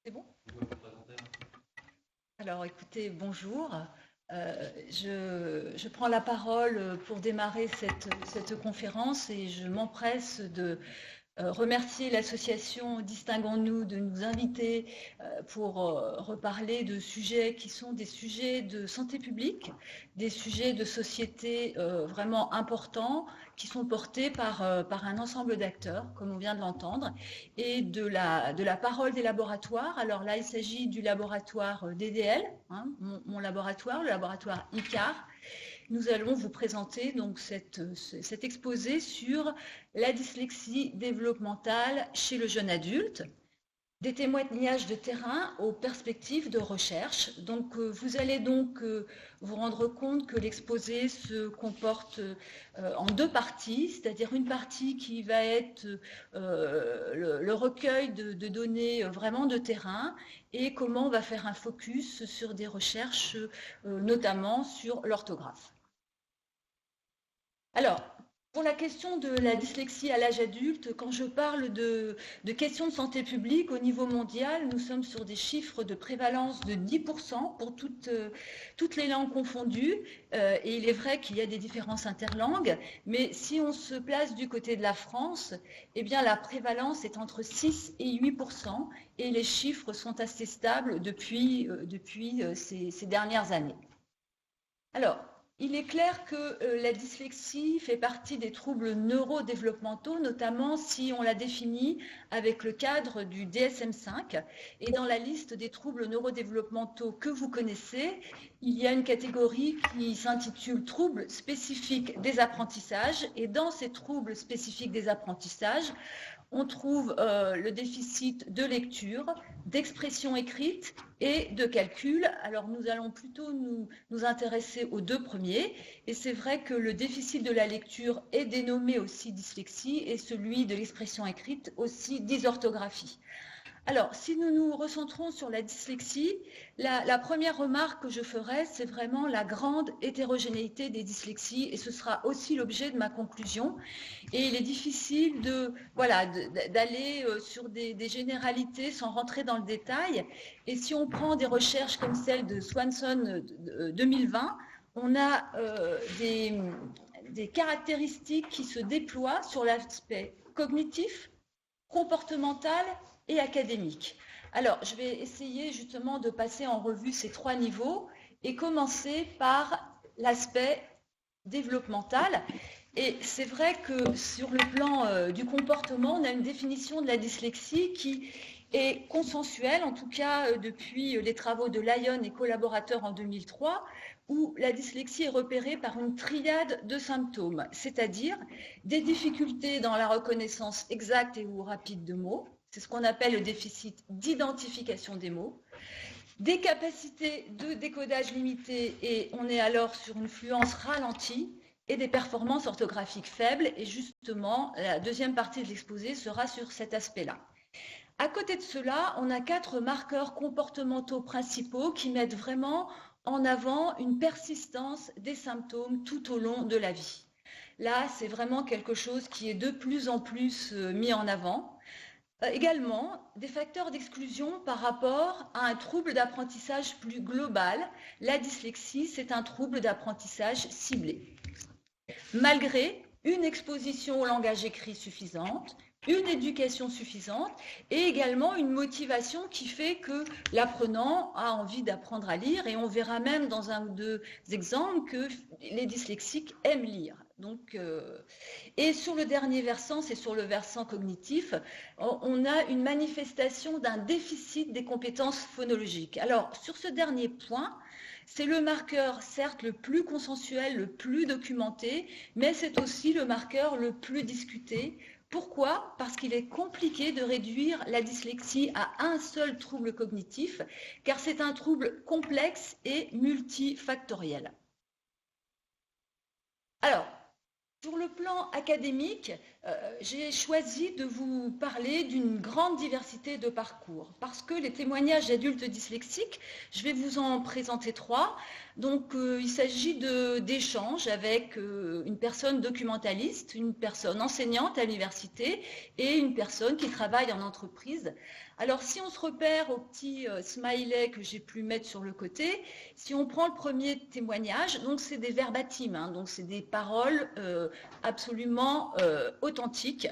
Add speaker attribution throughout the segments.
Speaker 1: C'est bon? Alors, écoutez, bonjour. Je prends la parole pour démarrer cette conférence et je m'empresse de remercier l'association Distinguons-nous de nous inviter pour reparler de sujets qui sont des sujets de santé publique, des sujets de société vraiment importants qui sont portés par un ensemble d'acteurs, comme on vient de l'entendre, et de la parole des laboratoires. Alors là, il s'agit du laboratoire DDL, hein, mon laboratoire, le laboratoire ICAR. Nous allons vous présenter donc cet exposé sur la dyslexie développementale chez le jeune adulte, des témoignages de terrain aux perspectives de recherche. Donc, vous allez donc vous rendre compte que l'exposé se comporte en deux parties, c'est-à-dire une partie qui va être le recueil de données vraiment de terrain et comment on va faire un focus sur des recherches, notamment sur l'orthographe. Alors, pour la question de la dyslexie à l'âge adulte, quand je parle de questions de santé publique au niveau mondial, nous sommes sur des chiffres de prévalence de 10% pour toutes les langues confondues. Et il est vrai qu'il y a des différences interlangues, mais si on se place du côté de la France, eh bien la prévalence est entre 6 et 8%, et les chiffres sont assez stables depuis ces dernières années. Alors, il est clair que la dyslexie fait partie des troubles neurodéveloppementaux, notamment si on la définit avec le cadre du DSM-5. Et dans la liste des troubles neurodéveloppementaux que vous connaissez, il y a une catégorie qui s'intitule troubles spécifiques des apprentissages. Et dans ces troubles spécifiques des apprentissages, on trouve le déficit de lecture, d'expression écrite et de calcul. Alors nous allons plutôt nous intéresser aux deux premiers. Et c'est vrai que le déficit de la lecture est dénommé aussi dyslexie et celui de l'expression écrite aussi dysorthographie. Alors, si nous nous recentrons sur la dyslexie, la première remarque que je ferai, c'est vraiment la grande hétérogénéité des dyslexies, et ce sera aussi l'objet de ma conclusion. Et il est difficile d'aller sur des généralités sans rentrer dans le détail. Et si on prend des recherches comme celle de Swanson 2020, on a des caractéristiques qui se déploient sur l'aspect cognitif, comportemental et académique. Alors, je vais essayer justement de passer en revue ces trois niveaux et commencer par l'aspect développemental. Et c'est vrai que sur le plan du comportement, on a une définition de la dyslexie qui est consensuelle, en tout cas depuis les travaux de Lyon et collaborateurs en 2003, où la dyslexie est repérée par une triade de symptômes, c'est-à-dire des difficultés dans la reconnaissance exacte et ou rapide de mots, c'est ce qu'on appelle le déficit d'identification des mots, des capacités de décodage limitées, et on est alors sur une fluence ralentie, et des performances orthographiques faibles, et justement, la deuxième partie de l'exposé sera sur cet aspect-là. À côté de cela, on a 4 marqueurs comportementaux principaux qui mettent vraiment en avant une persistance des symptômes tout au long de la vie. Là, c'est vraiment quelque chose qui est de plus en plus mis en avant. Également, des facteurs d'exclusion par rapport à un trouble d'apprentissage plus global. La dyslexie, c'est un trouble d'apprentissage ciblé. Malgré une exposition au langage écrit suffisante, une éducation suffisante et également une motivation qui fait que l'apprenant a envie d'apprendre à lire, et on verra même dans un ou deux exemples que les dyslexiques aiment lire. Donc, et sur le dernier versant, c'est sur le versant cognitif, on a une manifestation d'un déficit des compétences phonologiques. Alors, sur ce dernier point, c'est le marqueur, certes, le plus consensuel, le plus documenté, mais c'est aussi le marqueur le plus discuté. Pourquoi ? Parce qu'il est compliqué de réduire la dyslexie à un seul trouble cognitif, car c'est un trouble complexe et multifactoriel. Alors, sur le plan académique, j'ai choisi de vous parler d'une grande diversité de parcours, parce que les témoignages d'adultes dyslexiques, je vais vous en présenter 3. Donc, il s'agit d'échanges avec une personne documentaliste, une personne enseignante à l'université et une personne qui travaille en entreprise. Alors, si on se repère au petit smiley que j'ai pu mettre sur le côté, si on prend le premier témoignage, donc c'est des verbatims, hein, donc c'est des paroles absolument authentiques.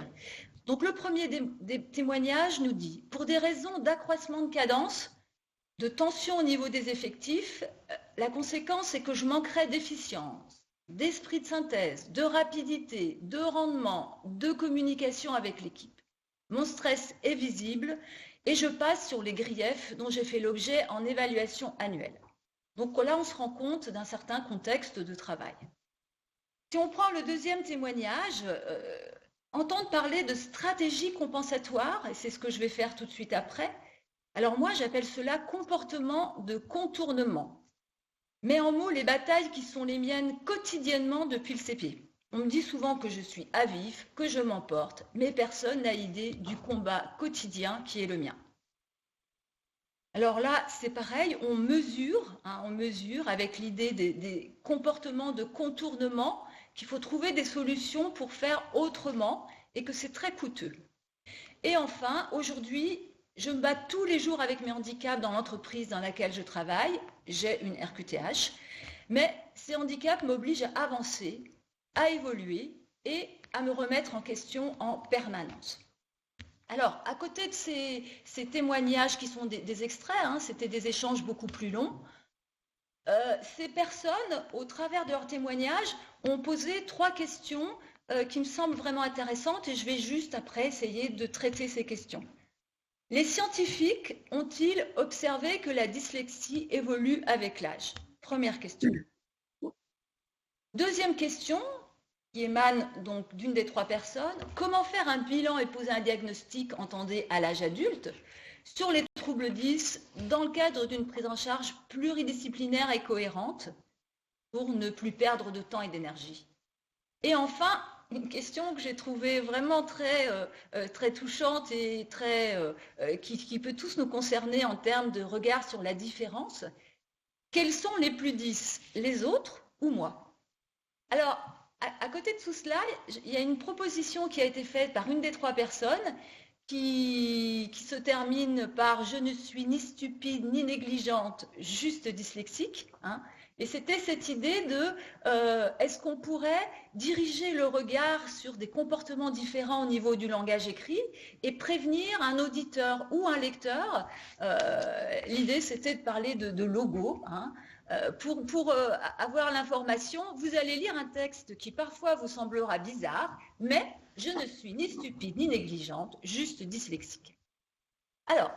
Speaker 1: Donc, le premier des témoignages nous dit « Pour des raisons d'accroissement de cadence, de tension au niveau des effectifs, la conséquence est que je manquerai d'efficience, d'esprit de synthèse, de rapidité, de rendement, de communication avec l'équipe. Mon stress est visible et je passe sur les griefs dont j'ai fait l'objet en évaluation annuelle. » Donc là, on se rend compte d'un certain contexte de travail. Si on prend le deuxième témoignage, entendre parler de stratégie compensatoire, et c'est ce que je vais faire tout de suite après. Alors moi, j'appelle cela comportement de contournement. Mets en mots les batailles qui sont les miennes quotidiennement depuis le CP. On me dit souvent que je suis à vif, que je m'emporte, mais personne n'a idée du combat quotidien qui est le mien. Alors là, c'est pareil, on mesure avec l'idée des comportements de contournement qu'il faut trouver des solutions pour faire autrement et que c'est très coûteux. Et enfin, aujourd'hui, je me bats tous les jours avec mes handicaps dans l'entreprise dans laquelle je travaille. J'ai une RQTH, mais ces handicaps m'obligent à avancer, à évoluer et à me remettre en question en permanence. Alors, à côté de ces témoignages qui sont des extraits, hein, c'était des échanges beaucoup plus longs, ces personnes, au travers de leurs témoignages, ont posé 3 questions qui me semblent vraiment intéressantes et je vais juste après essayer de traiter ces questions. Les scientifiques ont-ils observé que la dyslexie évolue avec l'âge? Première question. Deuxième question, qui émane donc d'une des 3 personnes. Comment faire un bilan et poser un diagnostic, entendez, à l'âge adulte, sur les troubles 10 dans le cadre d'une prise en charge pluridisciplinaire et cohérente pour ne plus perdre de temps et d'énergie? Et enfin, une question que j'ai trouvée vraiment très touchante et qui peut tous nous concerner en termes de regard sur la différence. Quels sont les plus 10, les autres ou moi? Alors, à côté de tout cela, il y a une proposition qui a été faite par une des 3 personnes qui se termine par « je ne suis ni stupide ni négligente, juste dyslexique ». Et c'était cette idée de est-ce qu'on pourrait diriger le regard sur des comportements différents au niveau du langage écrit et prévenir un auditeur ou un lecteur. L'idée, c'était de parler de logo. Pour avoir l'information, vous allez lire un texte qui parfois vous semblera bizarre, mais je ne suis ni stupide ni négligente, juste dyslexique. Alors,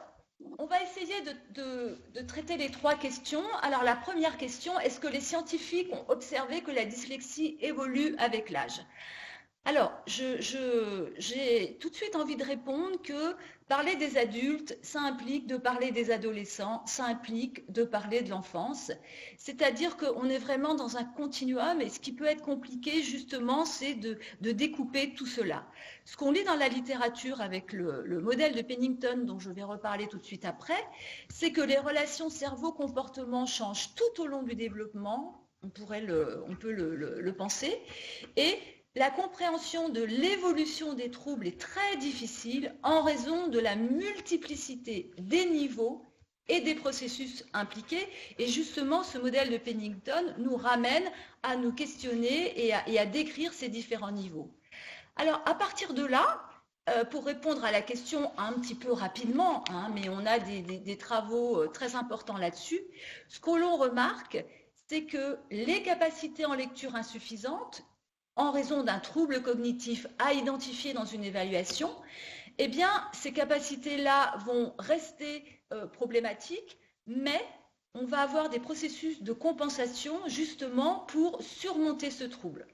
Speaker 1: on va essayer de traiter les 3 questions. Alors, la première question, est-ce que les scientifiques ont observé que la dyslexie évolue avec l'âge? Alors, j'ai tout de suite envie de répondre que parler des adultes, ça implique de parler des adolescents, ça implique de parler de l'enfance. C'est-à-dire qu'on est vraiment dans un continuum et ce qui peut être compliqué, justement, c'est de découper tout cela. Ce qu'on lit dans la littérature avec le modèle de Pennington, dont je vais reparler tout de suite après, c'est que les relations cerveau-comportement changent tout au long du développement, on peut le penser, et la compréhension de l'évolution des troubles est très difficile en raison de la multiplicité des niveaux et des processus impliqués. Et justement, ce modèle de Pennington nous ramène à nous questionner et à décrire ces différents niveaux. Alors, à partir de là, pour répondre à la question un petit peu rapidement, mais on a des travaux très importants là-dessus, ce que l'on remarque, c'est que les capacités en lecture insuffisantes, en raison d'un trouble cognitif à identifier dans une évaluation, eh bien, ces capacités-là vont rester problématiques, mais on va avoir des processus de compensation justement pour surmonter ce trouble.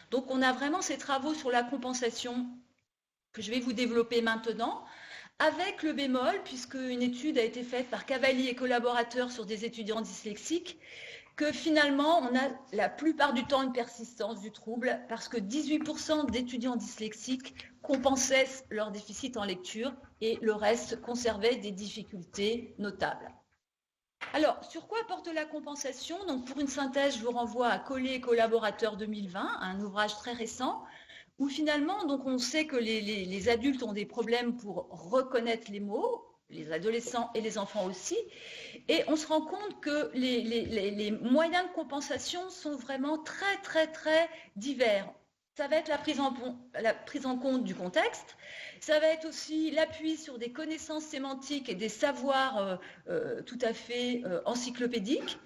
Speaker 1: Donc, on a vraiment ces travaux sur la compensation que je vais vous développer maintenant, avec le bémol, puisque une étude a été faite par Cavalli et collaborateurs sur des étudiants dyslexiques, que finalement, on a la plupart du temps une persistance du trouble parce que 18% d'étudiants dyslexiques compensaient leur déficit en lecture et le reste conservait des difficultés notables. Alors, sur quoi porte la compensation? Donc, pour une synthèse, je vous renvoie à Collet et collaborateurs 2020, un ouvrage très récent, où finalement, donc, on sait que les adultes ont des problèmes pour reconnaître les mots, les adolescents et les enfants aussi, et on se rend compte que les moyens de compensation sont vraiment très, très, très divers. Ça va être la prise en compte du contexte, ça va être aussi l'appui sur des connaissances sémantiques et des savoirs tout à fait encyclopédiques.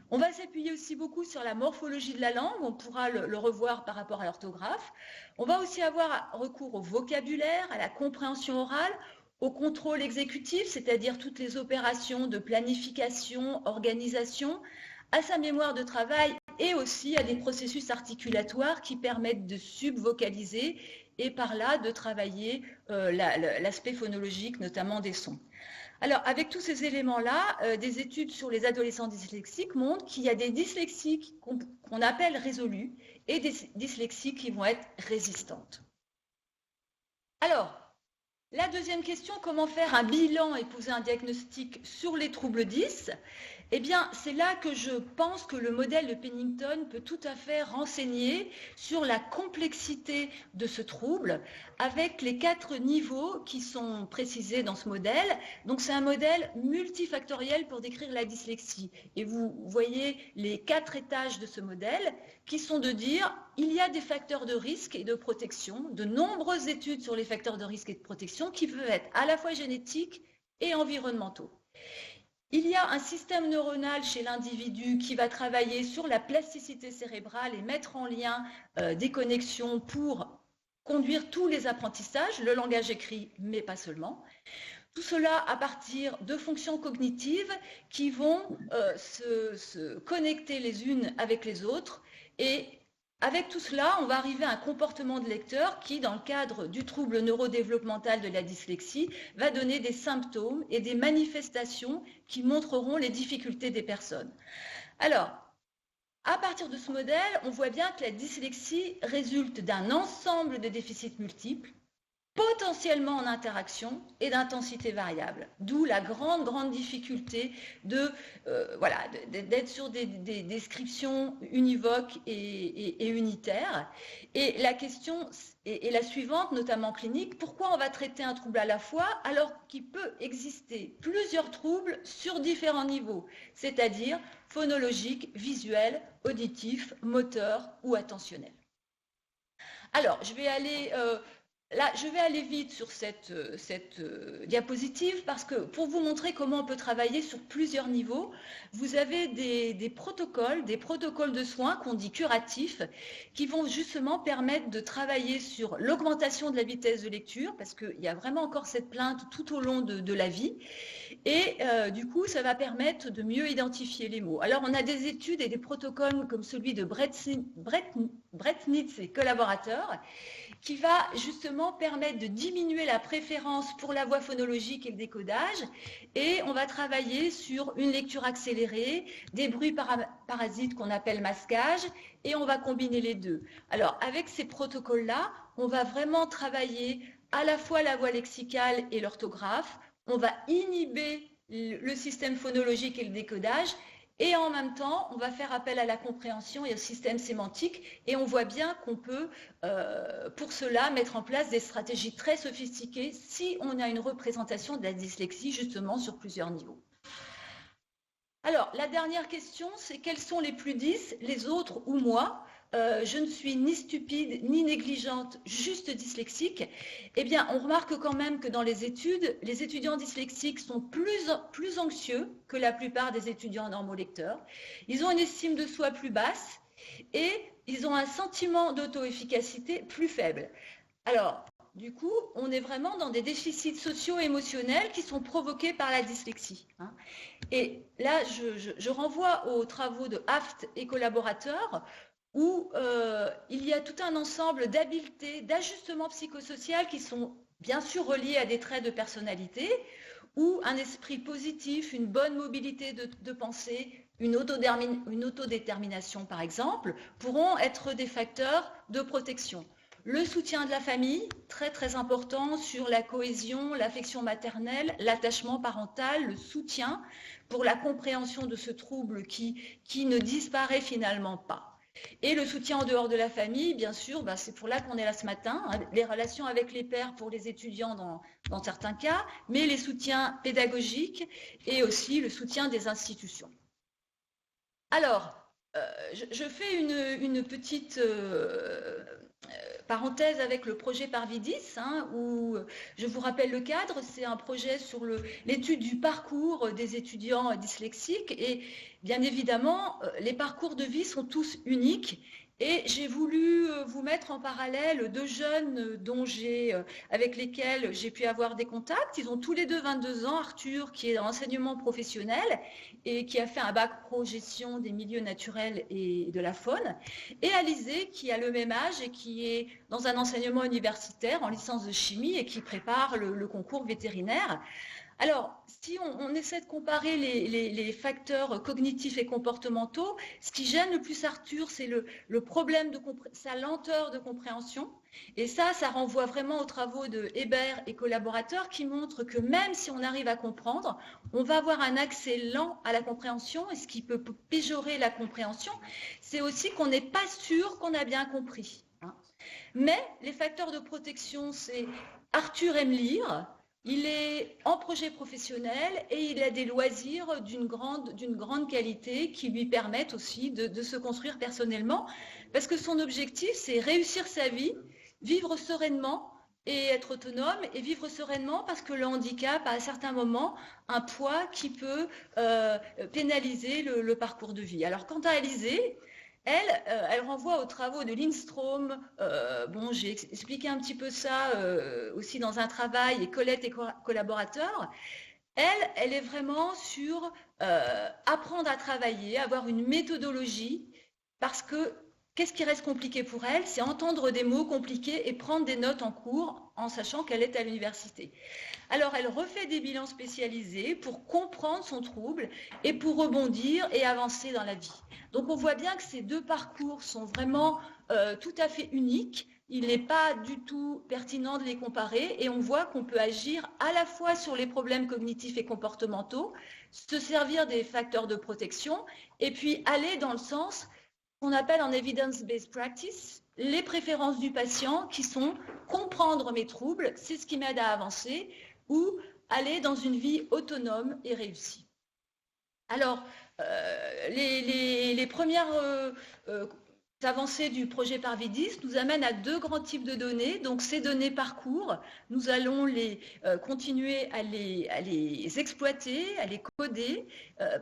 Speaker 1: On va s'appuyer aussi beaucoup sur la morphologie de la langue, on pourra le revoir par rapport à l'orthographe. On va aussi avoir recours au vocabulaire, à la compréhension orale, au contrôle exécutif, c'est-à-dire toutes les opérations de planification, organisation, à sa mémoire de travail et aussi à des processus articulatoires qui permettent de subvocaliser et par là de travailler l'aspect phonologique, notamment des sons. Alors, avec tous ces éléments-là, des études sur les adolescents dyslexiques montrent qu'il y a des dyslexiques qu'on appelle résolus et des dyslexiques qui vont être résistantes. Alors, la deuxième question, comment faire un bilan et poser un diagnostic sur les troubles 10 ? Eh bien, c'est là que je pense que le modèle de Pennington peut tout à fait renseigner sur la complexité de ce trouble avec les 4 niveaux qui sont précisés dans ce modèle. Donc, c'est un modèle multifactoriel pour décrire la dyslexie. Et vous voyez les 4 étages de ce modèle qui sont de dire il y a des facteurs de risque et de protection, de nombreuses études sur les facteurs de risque et de protection qui peuvent être à la fois génétiques et environnementaux. Il y a un système neuronal chez l'individu qui va travailler sur la plasticité cérébrale et mettre en lien des connexions pour conduire tous les apprentissages, le langage écrit, mais pas seulement. Tout cela à partir de fonctions cognitives qui vont se connecter les unes avec les autres. Et avec tout cela, on va arriver à un comportement de lecteur qui, dans le cadre du trouble neurodéveloppemental de la dyslexie, va donner des symptômes et des manifestations qui montreront les difficultés des personnes. Alors, à partir de ce modèle, on voit bien que la dyslexie résulte d'un ensemble de déficits multiples, potentiellement en interaction et d'intensité variable. D'où la grande difficulté d'être sur des descriptions univoques et unitaires. Et la question est la suivante, notamment clinique, pourquoi on va traiter un trouble à la fois alors qu'il peut exister plusieurs troubles sur différents niveaux, c'est-à-dire phonologique, visuel, auditif, moteur ou attentionnel. Alors, je vais aller vite sur cette diapositive parce que pour vous montrer comment on peut travailler sur plusieurs niveaux, vous avez des protocoles de soins qu'on dit curatifs qui vont justement permettre de travailler sur l'augmentation de la vitesse de lecture parce qu'il y a vraiment encore cette plainte tout au long de la vie et du coup ça va permettre de mieux identifier les mots. Alors on a des études et des protocoles comme celui de Bretnitz et collaborateurs qui va justement permettre de diminuer la préférence pour la voix phonologique et le décodage. Et on va travailler sur une lecture accélérée, des bruits parasites qu'on appelle masquage, et on va combiner les deux. Alors, avec ces protocoles-là, on va vraiment travailler à la fois la voix lexicale et l'orthographe. On va inhiber le système phonologique et le décodage, et en même temps, on va faire appel à la compréhension et au système sémantique. Et on voit bien qu'on peut, pour cela, mettre en place des stratégies très sophistiquées si on a une représentation de la dyslexie, justement, sur plusieurs niveaux. Alors, la dernière question, c'est quels sont les plus 10, les autres ou moi ? Je ne suis ni stupide ni négligente, juste dyslexique. Eh bien, on remarque quand même que dans les études, les étudiants dyslexiques sont plus anxieux que la plupart des étudiants normolecteurs. Ils ont une estime de soi plus basse et ils ont un sentiment d'auto-efficacité plus faible. Alors, du coup, on est vraiment dans des déficits socio-émotionnels qui sont provoqués par la dyslexie. Et là, je renvoie aux travaux de Haft et collaborateurs où il y a tout un ensemble d'habiletés, d'ajustements psychosociaux qui sont bien sûr reliés à des traits de personnalité, où un esprit positif, une bonne mobilité de pensée, une autodétermination par exemple, pourront être des facteurs de protection. Le soutien de la famille, très très important sur la cohésion, l'affection maternelle, l'attachement parental, le soutien pour la compréhension de ce trouble qui ne disparaît finalement pas. Et le soutien en dehors de la famille, bien sûr, c'est pour là qu'on est là ce matin, hein, les relations avec les pairs pour les étudiants dans certains cas, mais les soutiens pédagogiques et aussi le soutien des institutions. Alors, je fais une petite parenthèse avec le projet Parvidis, hein, où je vous rappelle le cadre, c'est un projet sur l'étude du parcours des étudiants dyslexiques et bien évidemment, les parcours de vie sont tous uniques et j'ai voulu vous mettre en parallèle deux jeunes avec lesquels j'ai pu avoir des contacts. Ils ont tous les deux 22 ans, Arthur qui est dans l'enseignement professionnel et qui a fait un bac pro gestion des milieux naturels et de la faune, et Alizé qui a le même âge et qui est dans un enseignement universitaire en licence de chimie et qui prépare le concours vétérinaire. Alors, si on essaie de comparer les facteurs cognitifs et comportementaux, ce qui gêne le plus Arthur, c'est le problème de sa lenteur de compréhension. Et ça renvoie vraiment aux travaux de Hébert et collaborateurs qui montrent que même si on arrive à comprendre, on va avoir un accès lent à la compréhension. Et ce qui peut péjorer la compréhension, c'est aussi qu'on n'est pas sûr qu'on a bien compris. Mais les facteurs de protection, c'est Arthur aime lire. Il est en projet professionnel et il a des loisirs d'une grande qualité qui lui permettent aussi de se construire personnellement parce que son objectif, c'est réussir sa vie, vivre sereinement et être autonome et vivre sereinement parce que le handicap a à certains moments un poids qui peut pénaliser le parcours de vie. Alors quant à Alizé, elle renvoie aux travaux de Lindstrom. J'ai expliqué un petit peu ça aussi dans un travail, et Colette et collaborateurs. Elle est vraiment sur apprendre à travailler, avoir une méthodologie, parce que qu'est-ce qui reste compliqué pour elle? C'est entendre des mots compliqués et prendre des notes en cours en sachant qu'elle est à l'université. Alors, elle refait des bilans spécialisés pour comprendre son trouble et pour rebondir et avancer dans la vie. Donc, on voit bien que ces deux parcours sont vraiment tout à fait uniques. Il n'est pas du tout pertinent de les comparer et on voit qu'on peut agir à la fois sur les problèmes cognitifs et comportementaux, se servir des facteurs de protection et puis aller dans le sens qu'on appelle en evidence-based practice les préférences du patient qui sont comprendre mes troubles, c'est ce qui m'aide à avancer, ou aller dans une vie autonome et réussie. Alors, les premières avancées du projet Parvidis nous amènent à deux grands types de données. Donc, ces données parcours, nous allons continuer à les exploiter, à les coder,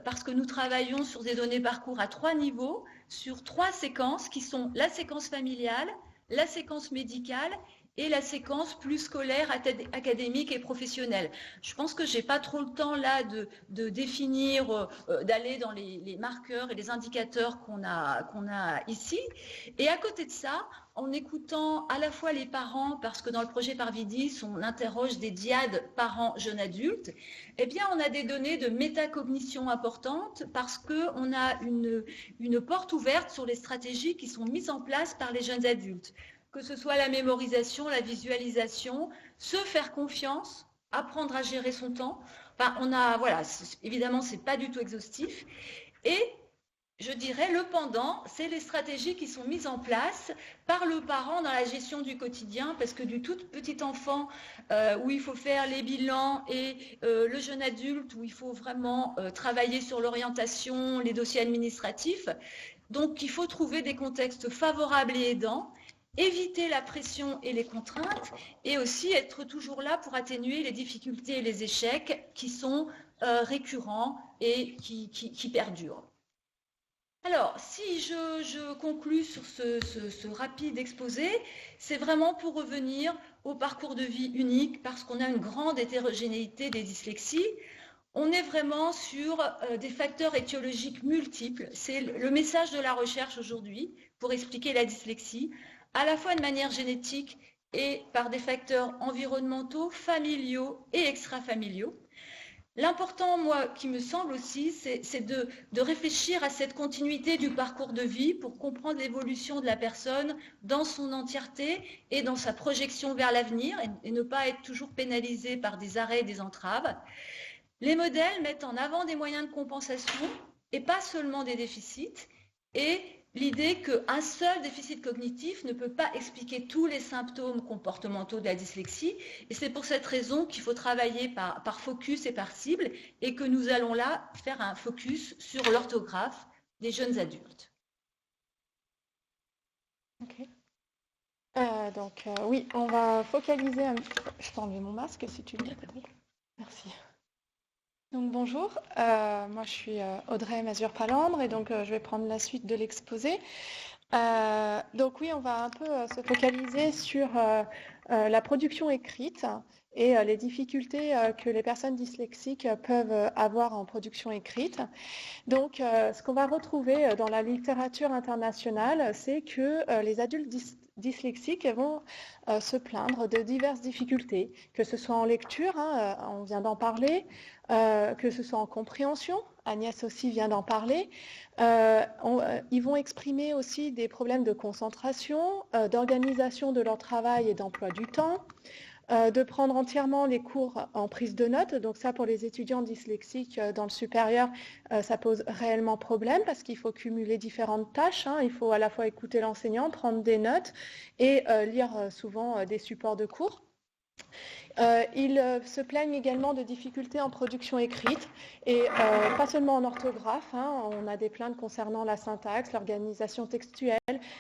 Speaker 1: parce que nous travaillons sur des données parcours à 3 niveaux, sur 3 séquences qui sont la séquence familiale, la séquence médicale et la séquence plus scolaire, académique et professionnelle. Je pense que je n'ai pas trop le temps là de définir, d'aller dans les marqueurs et les indicateurs qu'on a ici. Et à côté de ça, en écoutant à la fois les parents, parce que dans le projet Parvidis, on interroge des diades parents-jeunes adultes, eh bien, on a des données de métacognition importantes parce qu'on a une porte ouverte sur les stratégies qui sont mises en place par les jeunes adultes, que ce soit la mémorisation, la visualisation, se faire confiance, apprendre à gérer son temps. Enfin, évidemment, ce n'est pas du tout exhaustif. Et je dirais, le pendant, c'est les stratégies qui sont mises en place par le parent dans la gestion du quotidien, parce que du tout petit enfant où il faut faire les bilans et le jeune adulte où il faut vraiment travailler sur l'orientation, les dossiers administratifs. Donc, il faut trouver des contextes favorables et aidants, éviter la pression et les contraintes et aussi être toujours là pour atténuer les difficultés et les échecs qui sont récurrents et qui perdurent. Alors, si je conclus sur ce rapide exposé, c'est vraiment pour revenir au parcours de vie unique parce qu'on a une grande hétérogénéité des dyslexies. On est vraiment sur des facteurs étiologiques multiples. C'est le message de la recherche aujourd'hui pour expliquer la dyslexie, à la fois de manière génétique et par des facteurs environnementaux, familiaux et extrafamiliaux. L'important, moi, qui me semble aussi, c'est de réfléchir à cette continuité du parcours de vie pour comprendre l'évolution de la personne dans son entièreté et dans sa projection vers l'avenir et ne pas être toujours pénalisé par des arrêts et des entraves. Les modèles mettent en avant des moyens de compensation et pas seulement des déficits. Et l'idée qu'un seul déficit cognitif ne peut pas expliquer tous les symptômes comportementaux de la dyslexie. Et c'est pour cette raison qu'il faut travailler par focus et par cible et que nous allons là faire un focus sur l'orthographe des jeunes adultes.
Speaker 2: Ok. Oui, on va focaliser un petit peu. Je peux enlever mon masque si tu veux. Merci. Donc bonjour, moi je suis Audrey Mazur-Palandre et donc je vais prendre la suite de l'exposé. Donc oui, on va un peu se focaliser sur la production écrite et les difficultés que les personnes dyslexiques peuvent avoir en production écrite. Donc ce qu'on va retrouver dans la littérature internationale, c'est que les adultes dyslexiques vont se plaindre de diverses difficultés, que ce soit en lecture, hein, on vient d'en parler, que ce soit en compréhension, Agnès aussi vient d'en parler. Ils vont exprimer aussi des problèmes de concentration, d'organisation de leur travail et d'emploi du temps, de prendre entièrement les cours en prise de notes. Donc ça, pour les étudiants dyslexiques dans le supérieur, ça pose réellement problème parce qu'il faut cumuler différentes tâches. Hein. Il faut à la fois écouter l'enseignant, prendre des notes et lire souvent des supports de cours. Ils se plaignent également de difficultés en production écrite et pas seulement en orthographe. Hein, on a des plaintes concernant la syntaxe, l'organisation textuelle,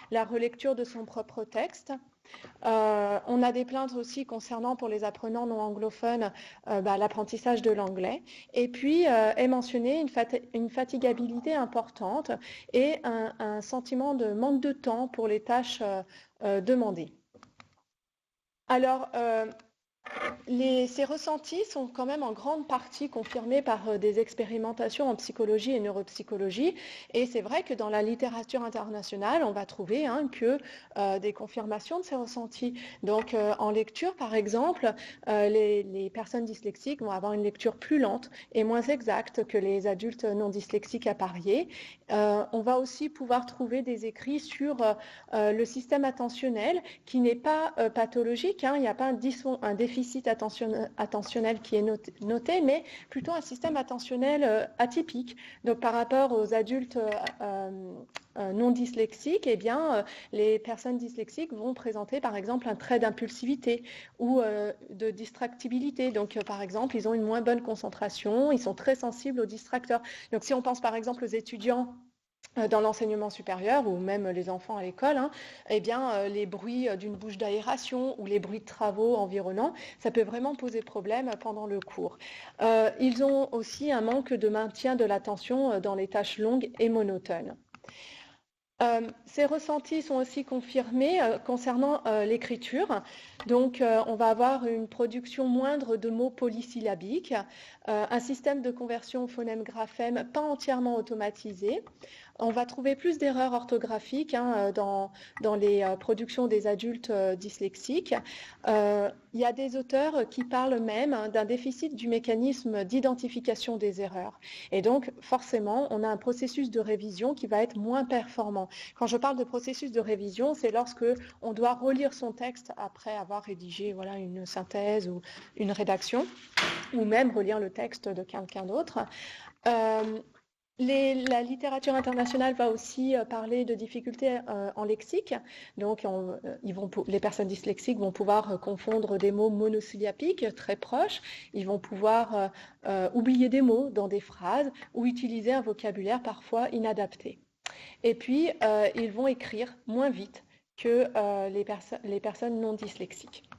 Speaker 2: la relecture de son propre texte. On a des plaintes aussi concernant pour les apprenants non anglophones l'apprentissage de l'anglais. Et puis est mentionnée une fatigabilité importante et un sentiment de manque de temps pour les tâches demandées. Alors, ces ressentis sont quand même en grande partie confirmés par des expérimentations en psychologie et neuropsychologie. Et c'est vrai que dans la littérature internationale, on va trouver que des confirmations de ces ressentis. Donc en lecture, par exemple, les personnes dyslexiques vont avoir une lecture plus lente et moins exacte que les adultes non dyslexiques appariés. On va aussi pouvoir trouver des écrits sur le système attentionnel qui n'est pas pathologique. Hein, il n'y a pas un déficit attentionnel qui est noté, mais plutôt un système attentionnel atypique. Donc par rapport aux adultes non dyslexiques, eh bien, les personnes dyslexiques vont présenter par exemple un trait d'impulsivité ou de distractibilité. Donc par exemple, ils ont une moins bonne concentration, ils sont très sensibles aux distracteurs. Donc si on pense par exemple aux étudiants dans l'enseignement supérieur ou même les enfants à l'école, eh bien, les bruits d'une bouche d'aération ou les bruits de travaux environnants, ça peut vraiment poser problème pendant le cours. Ils ont aussi un manque de maintien de l'attention dans les tâches longues et monotones. Ces ressentis sont aussi confirmés concernant l'écriture. Donc, on va avoir une production moindre de mots polysyllabiques, un système de conversion phonème-graphème pas entièrement automatisé. On va trouver plus d'erreurs orthographiques dans les productions des adultes dyslexiques. Il y a des auteurs qui parlent même d'un déficit du mécanisme d'identification des erreurs. Et donc, forcément, on a un processus de révision qui va être moins performant. Quand je parle de processus de révision, c'est lorsque on doit relire son texte après avoir rédigé une synthèse ou une rédaction, ou même relire le texte de quelqu'un d'autre. La littérature internationale va aussi parler de difficultés en lexique. Donc, les personnes dyslexiques vont pouvoir confondre des mots monosyllabiques très proches. Ils vont pouvoir oublier des mots dans des phrases ou utiliser un vocabulaire parfois inadapté. Et puis, ils vont écrire moins vite que les personnes non dyslexiques.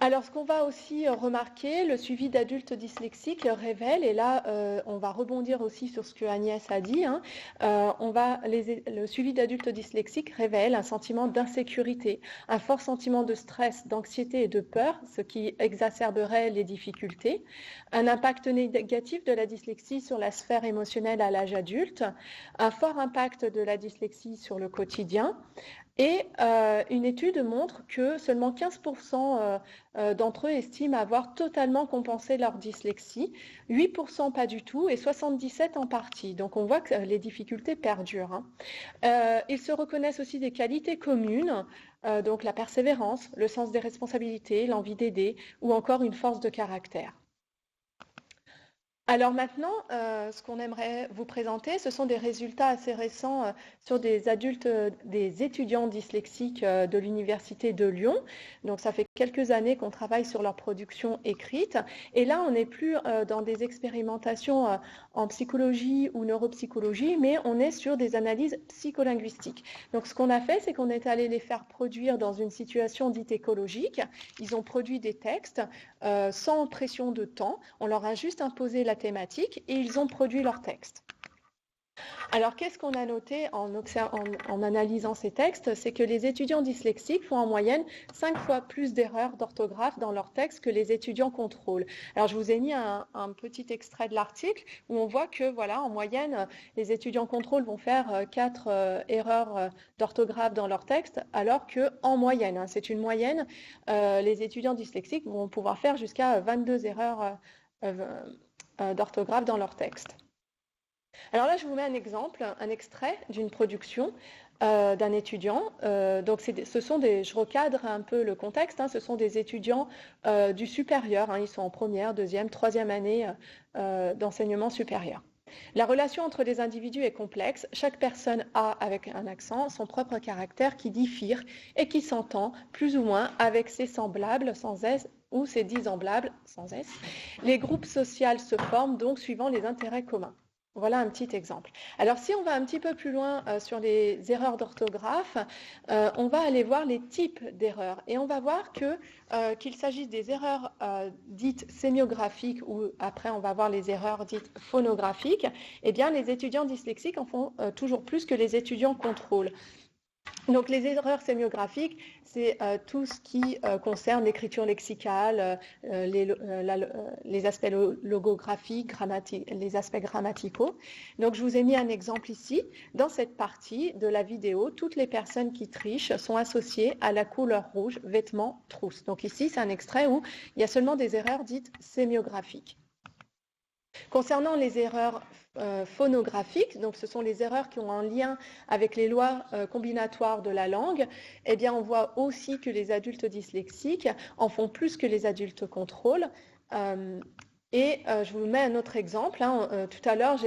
Speaker 2: Alors, ce qu'on va aussi remarquer, le suivi d'adultes dyslexiques révèle, et là, on va rebondir aussi sur ce que Agnès a dit, le suivi d'adultes dyslexiques révèle un sentiment d'insécurité, un fort sentiment de stress, d'anxiété et de peur, ce qui exacerberait les difficultés, un impact négatif de la dyslexie sur la sphère émotionnelle à l'âge adulte, un fort impact de la dyslexie sur le quotidien, Et une étude montre que seulement 15% d'entre eux estiment avoir totalement compensé leur dyslexie, 8% pas du tout et 77% en partie. Donc on voit que les difficultés perdurent, hein. Ils se reconnaissent aussi des qualités communes, donc la persévérance, le sens des responsabilités, l'envie d'aider ou encore une force de caractère. Alors maintenant, ce qu'on aimerait vous présenter, ce sont des résultats assez récents sur des adultes, des étudiants dyslexiques de l'Université de Lyon. Donc ça fait quelques années qu'on travaille sur leur production écrite. Et là, on n'est plus dans des expérimentations en psychologie ou neuropsychologie, mais on est sur des analyses psycholinguistiques. Donc ce qu'on a fait, c'est qu'on est allé les faire produire dans une situation dite écologique. Ils ont produit des textes sans pression de temps. On leur a juste imposé la thématique et ils ont produit leur texte. Alors, qu'est-ce qu'on a noté en analysant ces textes? C'est que les étudiants dyslexiques font en moyenne 5 fois plus d'erreurs d'orthographe dans leurs textes que les étudiants contrôle. Alors, je vous ai mis un petit extrait de l'article où on voit que, voilà, en moyenne, les étudiants contrôle vont faire 4 erreurs d'orthographe dans leur texte, alors qu'en moyenne, hein, c'est une moyenne, les étudiants dyslexiques vont pouvoir faire jusqu'à 22 erreurs d'orthographe dans leur texte. Alors là, je vous mets un exemple, un extrait d'une production d'un étudiant. Donc, je recadre un peu le contexte, hein, ce sont des étudiants du supérieur, hein, ils sont en première, deuxième, troisième année d'enseignement supérieur. La relation entre les individus est complexe. Chaque personne a, avec un accent, son propre caractère qui diffère et qui s'entend plus ou moins avec ses semblables sans S ou ses dissemblables sans S. Les groupes sociaux se forment donc suivant les intérêts communs. Voilà un petit exemple. Alors, si on va un petit peu plus loin sur les erreurs d'orthographe, on va aller voir les types d'erreurs et on va voir qu'il s'agisse des erreurs dites sémiographiques ou après on va voir les erreurs dites phonographiques. Eh bien, les étudiants dyslexiques en font toujours plus que les étudiants contrôle. Donc, les erreurs sémiographiques, c'est tout ce qui concerne l'écriture lexicale, les aspects logographiques, les aspects grammaticaux. Donc, je vous ai mis un exemple ici. Dans cette partie de la vidéo, toutes les personnes qui trichent sont associées à la couleur rouge, vêtements, trousse. Donc ici, c'est un extrait où il y a seulement des erreurs dites sémiographiques. Concernant les erreurs phonographiques, donc ce sont les erreurs qui ont un lien avec les lois combinatoires de la langue, eh bien on voit aussi que les adultes dyslexiques en font plus que les adultes contrôle. Je vous mets un autre exemple. Tout à l'heure,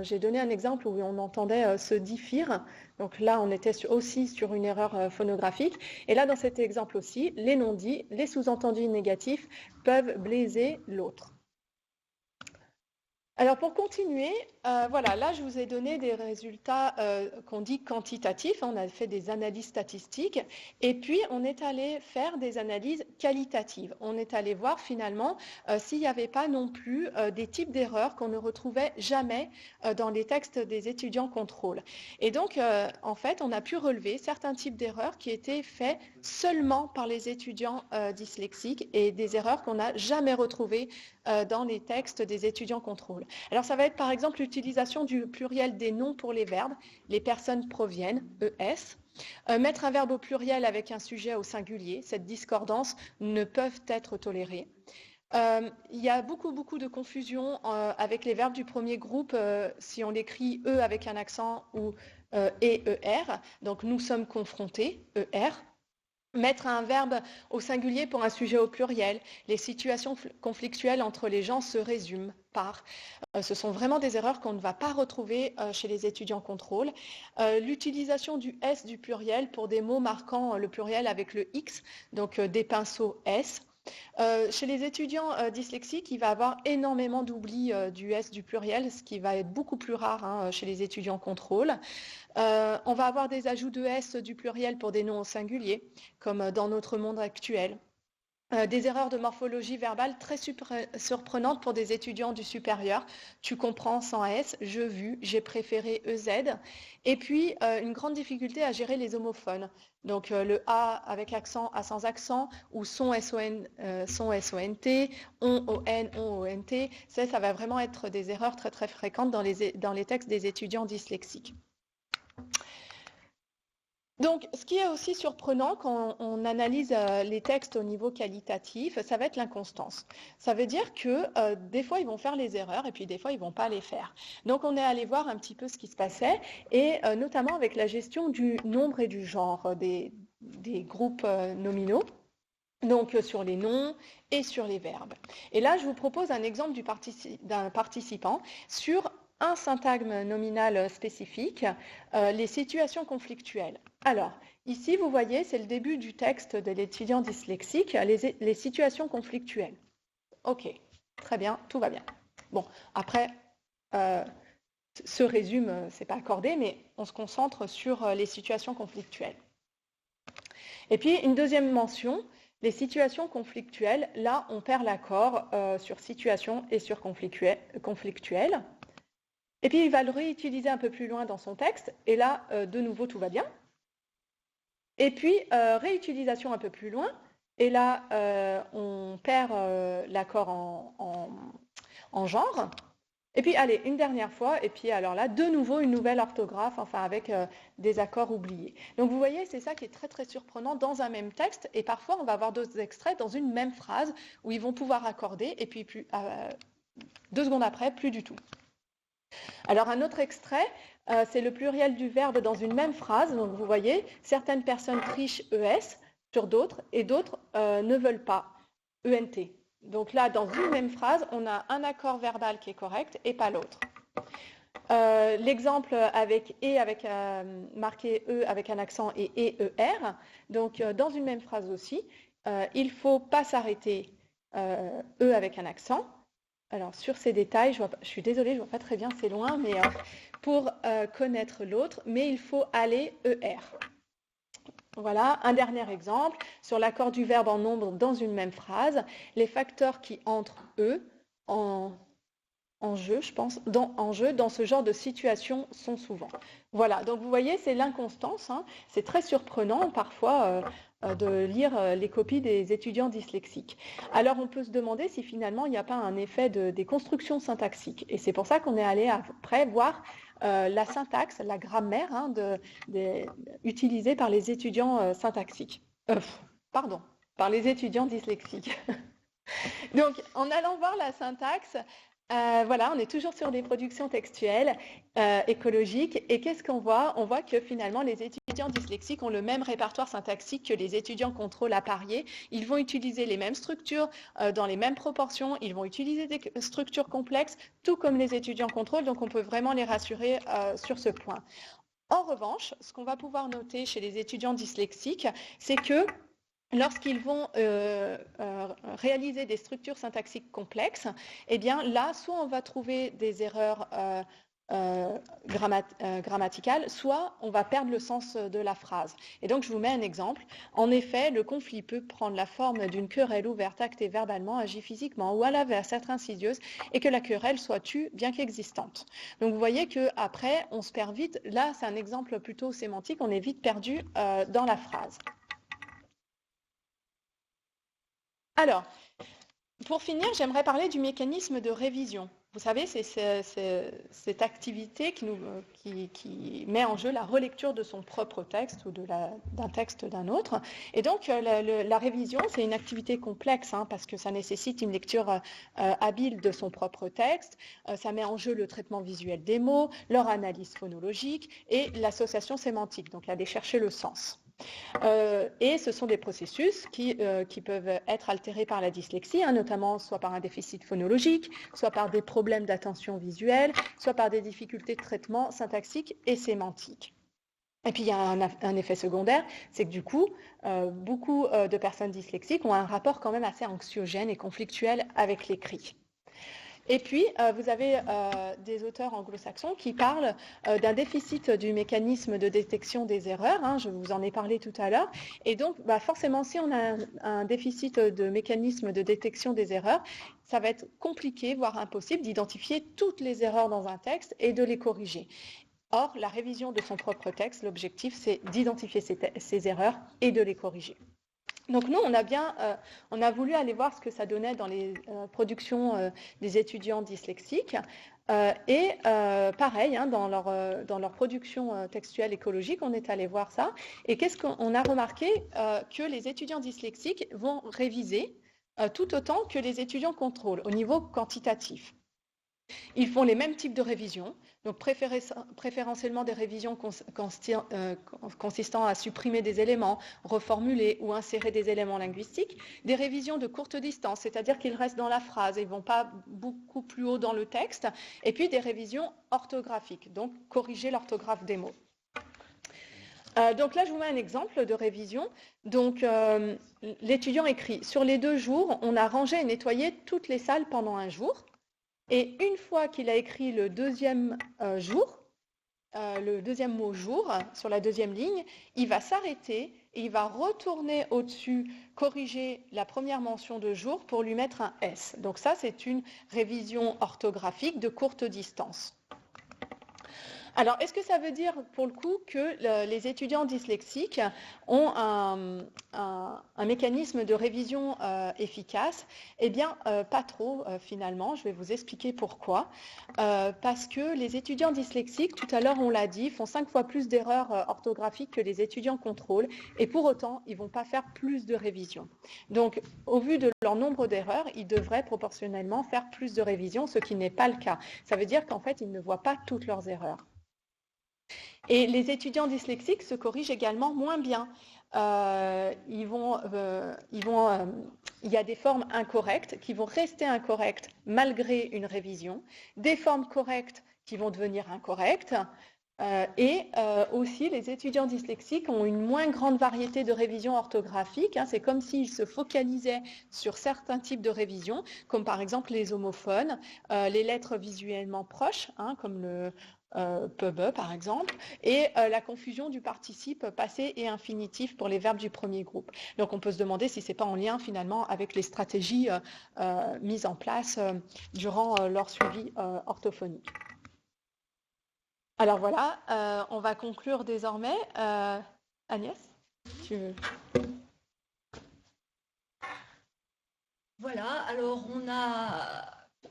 Speaker 2: j'ai donné un exemple où on entendait se diffire. Donc là, on était aussi sur une erreur phonographique. Et là, dans cet exemple aussi, les non-dits, les sous-entendus négatifs peuvent blaiser l'autre. Alors pour continuer, voilà, là je vous ai donné des résultats qu'on dit quantitatifs, on a fait des analyses statistiques et puis on est allé faire des analyses qualitatives. On est allé voir finalement s'il n'y avait pas non plus des types d'erreurs qu'on ne retrouvait jamais dans les textes des étudiants contrôle. Et donc en fait on a pu relever certains types d'erreurs qui étaient faits seulement par les étudiants dyslexiques et des erreurs qu'on n'a jamais retrouvées dans les textes des étudiants contrôle. Alors ça va être par exemple l'utilisation du pluriel des noms pour les verbes. Les personnes proviennent, ES. Mettre un verbe au pluriel avec un sujet au singulier, cette discordance ne peuvent être tolérées. Il y a beaucoup de confusion avec les verbes du premier groupe si on l'écrit E avec un accent ou ER. Donc nous sommes confrontés, ER. Mettre un verbe au singulier pour un sujet au pluriel. Les situations conflictuelles entre les gens se résument par. Ce sont vraiment des erreurs qu'on ne va pas retrouver chez les étudiants contrôle. L'utilisation du S du pluriel pour des mots marquant le pluriel avec le X, donc des pinceaux S. Chez les étudiants dyslexiques, il va y avoir énormément d'oubli du S du pluriel, ce qui va être beaucoup plus rare chez les étudiants contrôle. On va avoir des ajouts de S du pluriel pour des noms au singulier, comme dans notre monde actuel. Des erreurs de morphologie verbale très surprenantes pour des étudiants du supérieur. Tu comprends sans S, je vu, j'ai préféré EZ. Et puis, une grande difficulté à gérer les homophones. Donc, le A avec accent, A sans accent, ou son SON, son SONT, on ONT. Ça va vraiment être des erreurs très fréquentes dans les textes des étudiants dyslexiques. Donc, ce qui est aussi surprenant quand on analyse les textes au niveau qualitatif, ça va être l'inconstance. Ça veut dire que des fois, ils vont faire les erreurs et puis des fois, ils vont pas les faire. Donc, on est allé voir un petit peu ce qui se passait et notamment avec la gestion du nombre et du genre des groupes nominaux. Donc sur les noms et sur les verbes. Et là, je vous propose un exemple d'un participant sur un syntagme nominal spécifique, les situations conflictuelles. Alors, ici, vous voyez, c'est le début du texte de l'étudiant dyslexique, les situations conflictuelles. Ok, très bien, tout va bien. Bon, après, ce résumé, c'est pas accordé, mais on se concentre sur les situations conflictuelles. Et puis, une deuxième mention, les situations conflictuelles, là, on perd l'accord sur situation et sur conflictuel. Et puis, il va le réutiliser un peu plus loin dans son texte. Et là, de nouveau, tout va bien. Et puis, réutilisation un peu plus loin. Et là, on perd l'accord en genre. Et puis, allez, une dernière fois, et puis alors là, de nouveau, une nouvelle orthographe, enfin avec des accords oubliés. Donc, vous voyez, c'est ça qui est très, très surprenant dans un même texte, et parfois, on va avoir d'autres extraits dans une même phrase où ils vont pouvoir accorder, et puis 2 secondes après, plus du tout. Alors, un autre extrait, c'est le pluriel du verbe dans une même phrase. Donc, vous voyez, certaines personnes trichent ES sur d'autres, et d'autres ne veulent pas ENT. Donc là, dans une même phrase, on a un accord verbal qui est correct et pas l'autre. L'exemple avec et avec marqué E avec un accent et ER. Donc dans une même phrase aussi, il ne faut pas s'arrêter E avec un accent. Alors sur ces détails, je suis désolée, je ne vois pas très bien, c'est loin, mais pour connaître l'autre, mais il faut aller ER. Voilà, un dernier exemple, sur l'accord du verbe en nombre dans une même phrase, les facteurs qui entrent eux en jeu, je pense, en jeu dans ce genre de situation sont souvent. Voilà, donc vous voyez, c'est l'inconstance, hein. C'est très surprenant parfois de lire les copies des étudiants dyslexiques. Alors on peut se demander si finalement il n'y a pas un effet des constructions syntaxiques. Et c'est pour ça qu'on est allé après voir la syntaxe, la grammaire utilisée par les étudiants syntaxiques. Par les étudiants dyslexiques. Donc, en allant voir la syntaxe, voilà, on est toujours sur des productions textuelles écologiques. Et qu'est-ce qu'on voit? On voit que finalement, les étudiants dyslexiques ont le même répertoire syntaxique que les étudiants contrôle à parier. Ils vont utiliser les mêmes structures dans les mêmes proportions. Ils vont utiliser des structures complexes, tout comme les étudiants contrôle. Donc, on peut vraiment les rassurer sur ce point. En revanche, ce qu'on va pouvoir noter chez les étudiants dyslexiques, c'est que lorsqu'ils vont réaliser des structures syntaxiques complexes, eh bien là, soit on va trouver des erreurs grammaticales, soit on va perdre le sens de la phrase. Et donc, je vous mets un exemple. En effet, le conflit peut prendre la forme d'une querelle ouverte, actée verbalement, agit physiquement ou à l'inverse, être insidieuse, et que la querelle soit tue, bien qu'existante. Donc, vous voyez qu'après, on se perd vite. Là, c'est un exemple plutôt sémantique. On est vite perdu dans la phrase. Alors, pour finir, j'aimerais parler du mécanisme de révision. Vous savez, c'est cette activité qui met en jeu la relecture de son propre texte ou d'un texte d'un autre. Et donc, la révision, c'est une activité complexe parce que ça nécessite une lecture habile de son propre texte. Ça met en jeu le traitement visuel des mots, leur analyse phonologique et l'association sémantique, donc aller chercher le sens. Et ce sont des processus qui peuvent être altérés par la dyslexie, notamment soit par un déficit phonologique, soit par des problèmes d'attention visuelle, soit par des difficultés de traitement syntaxique et sémantique. Et puis il y a un effet secondaire, c'est que du coup, beaucoup de personnes dyslexiques ont un rapport quand même assez anxiogène et conflictuel avec l'écrit. Et puis, vous avez des auteurs anglo-saxons qui parlent d'un déficit du mécanisme de détection des erreurs. Je vous en ai parlé tout à l'heure. Et donc, forcément, si on a un déficit de mécanisme de détection des erreurs, ça va être compliqué, voire impossible, d'identifier toutes les erreurs dans un texte et de les corriger. Or, la révision de son propre texte, l'objectif, c'est d'identifier ces erreurs et de les corriger. Donc nous, on a voulu aller voir ce que ça donnait dans les productions des étudiants dyslexiques. Pareil, hein, dans leur production textuelle écologique, on est allé voir ça. Et qu'est-ce qu'on a remarqué que les étudiants dyslexiques vont réviser tout autant que les étudiants contrôle au niveau quantitatif. Ils font les mêmes types de révisions, donc préférentiellement des révisions consistant à supprimer des éléments, reformuler ou insérer des éléments linguistiques, des révisions de courte distance, c'est-à-dire qu'ils restent dans la phrase et ne vont pas beaucoup plus haut dans le texte, et puis des révisions orthographiques, donc corriger l'orthographe des mots. Donc là, je vous mets un exemple de révision. Donc, l'étudiant écrit « Sur les 2 jours, on a rangé et nettoyé toutes les salles pendant un jour. » Et une fois qu'il a écrit le deuxième jour, le deuxième mot « jour » sur la deuxième ligne, il va s'arrêter et il va retourner au-dessus, corriger la première mention de jour pour lui mettre un S. Donc ça, c'est une révision orthographique de courte distance. Alors, est-ce que ça veut dire, pour le coup, que les étudiants dyslexiques ont un mécanisme de révision efficace? Eh bien, pas trop, finalement. Je vais vous expliquer pourquoi. Parce que les étudiants dyslexiques, tout à l'heure, on l'a dit, font 5 fois plus d'erreurs orthographiques que les étudiants contrôle. Et pour autant, ils ne vont pas faire plus de révision. Donc, au vu de leur nombre d'erreurs, ils devraient proportionnellement faire plus de révision, ce qui n'est pas le cas. Ça veut dire qu'en fait, ils ne voient pas toutes leurs erreurs. Et les étudiants dyslexiques se corrigent également moins bien. Il y a des formes incorrectes qui vont rester incorrectes malgré une révision, des formes correctes qui vont devenir incorrectes, et aussi les étudiants dyslexiques ont une moins grande variété de révisions orthographiques. C'est comme s'ils se focalisaient sur certains types de révisions, comme par exemple les homophones, les lettres visuellement proches, comme le PEB par exemple, et la confusion du participe passé et infinitif pour les verbes du premier groupe. Donc on peut se demander si ce n'est pas en lien finalement avec les stratégies mises en place durant leur suivi orthophonique. Alors voilà, on va conclure désormais. Agnès, tu veux?
Speaker 1: Voilà, alors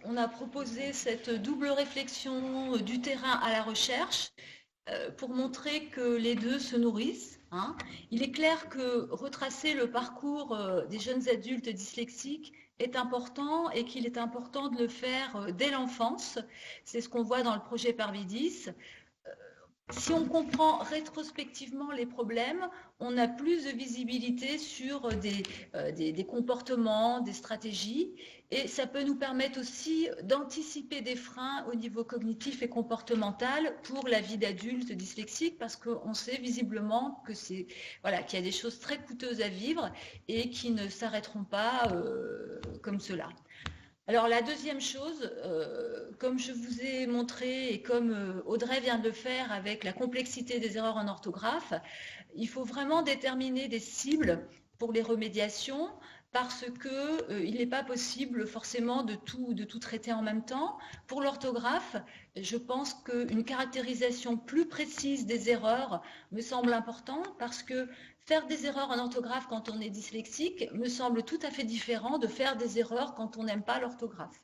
Speaker 1: on a proposé cette double réflexion du terrain à la recherche pour montrer que les deux se nourrissent. Il est clair que retracer le parcours des jeunes adultes dyslexiques est important et qu'il est important de le faire dès l'enfance. C'est ce qu'on voit dans le projet Parvidis. Si on comprend rétrospectivement les problèmes, on a plus de visibilité sur des comportements, des stratégies, et ça peut nous permettre aussi d'anticiper des freins au niveau cognitif et comportemental pour la vie d'adulte dyslexique, parce qu'on sait visiblement que qu'il y a des choses très coûteuses à vivre et qui ne s'arrêteront pas comme cela. Alors la deuxième chose, comme je vous ai montré et comme Audrey vient de le faire avec la complexité des erreurs en orthographe, il faut vraiment déterminer des cibles pour les remédiations parce qu'il n'est pas possible forcément de tout traiter en même temps. Pour l'orthographe, je pense qu'une caractérisation plus précise des erreurs me semble importante parce que faire des erreurs en orthographe quand on est dyslexique me semble tout à fait différent de faire des erreurs quand on n'aime pas l'orthographe.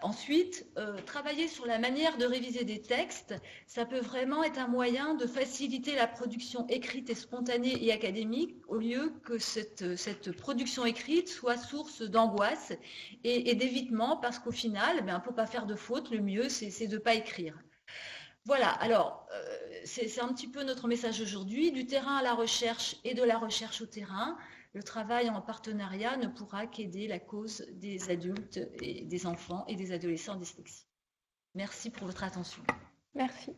Speaker 1: Ensuite, travailler sur la manière de réviser des textes, ça peut vraiment être un moyen de faciliter la production écrite et spontanée et académique au lieu que cette production écrite soit source d'angoisse et d'évitement parce qu'au final, pour ne pas faire de faute, le mieux c'est de ne pas écrire. Voilà, alors c'est un petit peu notre message aujourd'hui, du terrain à la recherche et de la recherche au terrain. Le travail en partenariat ne pourra qu'aider la cause des adultes et des enfants et des adolescents dyslexiques. Merci pour votre attention.
Speaker 2: Merci.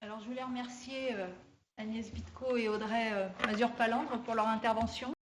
Speaker 3: Alors je voulais remercier Agnès Bitko et Audrey Mazur-Palandre pour leur intervention.